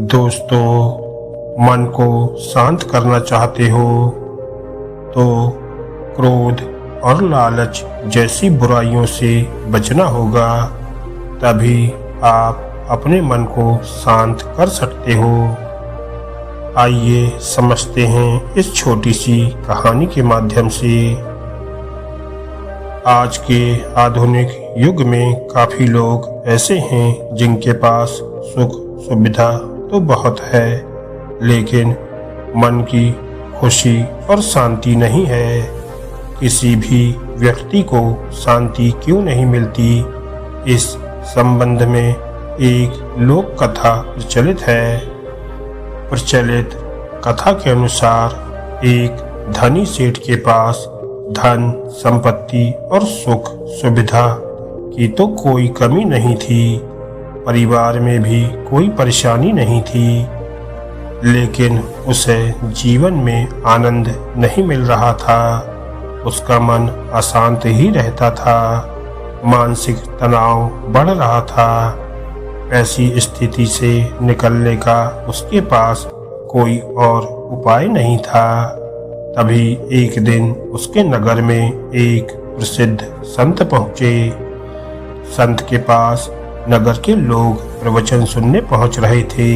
दोस्तों, मन को शांत करना चाहते हो तो क्रोध और लालच जैसी बुराइयों से बचना होगा। तभी आप अपने मन को शांत कर सकते हो। आइए समझते हैं इस छोटी सी कहानी के माध्यम से। आज के आधुनिक युग में काफी लोग ऐसे हैं जिनके पास सुख सुविधा तो बहुत है, लेकिन मन की खुशी और शांति नहीं है। किसी भी व्यक्ति को शांति क्यों नहीं मिलती, इस संबंध में एक लोक कथा प्रचलित है। प्रचलित कथा के अनुसार एक धनी सेठ के पास धन संपत्ति और सुख सुविधा की तो कोई कमी नहीं थी, परिवार में भी कोई परेशानी नहीं थी, लेकिन उसे जीवन में आनंद नहीं मिल रहा था। उसका मन अशांत ही रहता था, मानसिक तनाव बढ़ रहा था। ऐसी स्थिति से निकलने का उसके पास कोई और उपाय नहीं था। तभी एक दिन उसके नगर में एक प्रसिद्ध संत पहुंचे। संत के पास नगर के लोग प्रवचन सुनने पहुंच रहे थे।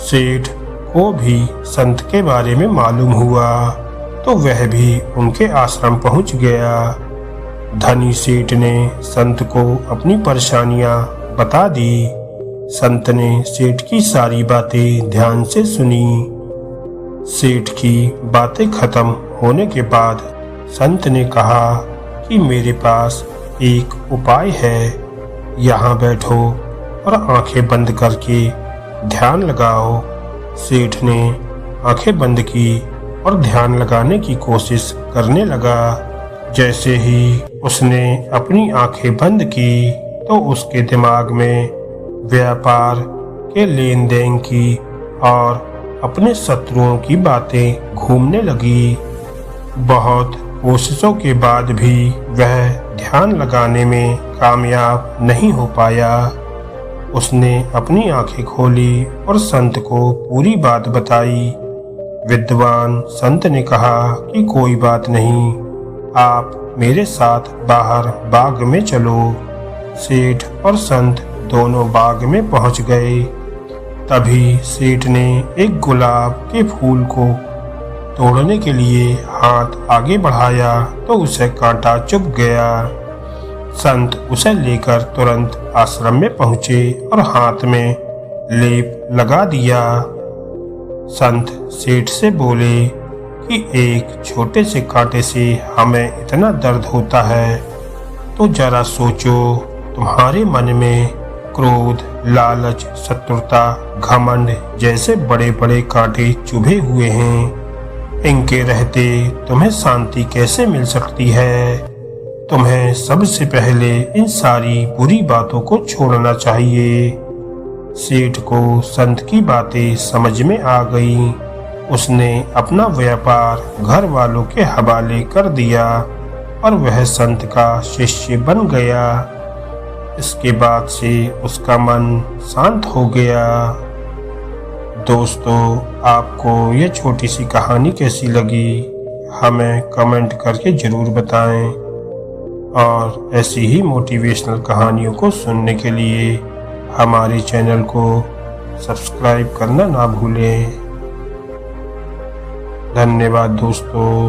सेठ को भी संत के बारे में मालूम हुआ तो वह भी उनके आश्रम पहुंच गया। धनी सेठ ने संत को अपनी परेशानियां बता दी। संत ने सेठ की सारी बातें ध्यान से सुनी। सेठ की बातें खत्म होने के बाद संत ने कहा कि मेरे पास एक उपाय है। यहाँ बैठो और आंखें बंद करके ध्यान लगाओ। सेठ ने आंखें बंद की और ध्यान लगाने की कोशिश करने लगा। जैसे ही उसने अपनी आंखें बंद की तो उसके दिमाग में व्यापार के लेन देन की और अपने शत्रुओं की बातें घूमने लगी। बहुत कोशिशों के बाद भी वह ध्यान लगाने में कामयाब नहीं हो पाया। उसने अपनी आंखें खोली और संत को पूरी बात बताई। विद्वान संत ने कहा कि कोई बात नहीं, आप मेरे साथ बाहर बाग में चलो। सेठ और संत दोनों बाग में पहुंच गए। तभी सेठ ने एक गुलाब के फूल को तोड़ने के लिए हाथ आगे बढ़ाया तो उसे कांटा चुभ गया। संत उसे लेकर तुरंत आश्रम में पहुंचे और हाथ में लेप लगा दिया। संत सेठ से बोले कि एक छोटे से कांटे से हमें इतना दर्द होता है, तो जरा सोचो, तुम्हारे मन में क्रोध, लालच, शत्रुता, घमंड जैसे बड़े बड़े कांटे चुभे हुए हैं। इनके रहते तुम्हें शांति कैसे मिल सकती है? तुम्हें सबसे पहले इन सारी बुरी बातों को छोड़ना चाहिए। सेठ को संत की बातें समझ में आ गई। उसने अपना व्यापार घर वालों के हवाले कर दिया और वह संत का शिष्य बन गया। इसके बाद से उसका मन शांत हो गया। दोस्तों, आपको ये छोटी सी कहानी कैसी लगी, हमें कमेंट करके ज़रूर बताएं। और ऐसी ही मोटिवेशनल कहानियों को सुनने के लिए हमारे चैनल को सब्सक्राइब करना ना भूलें। धन्यवाद दोस्तों।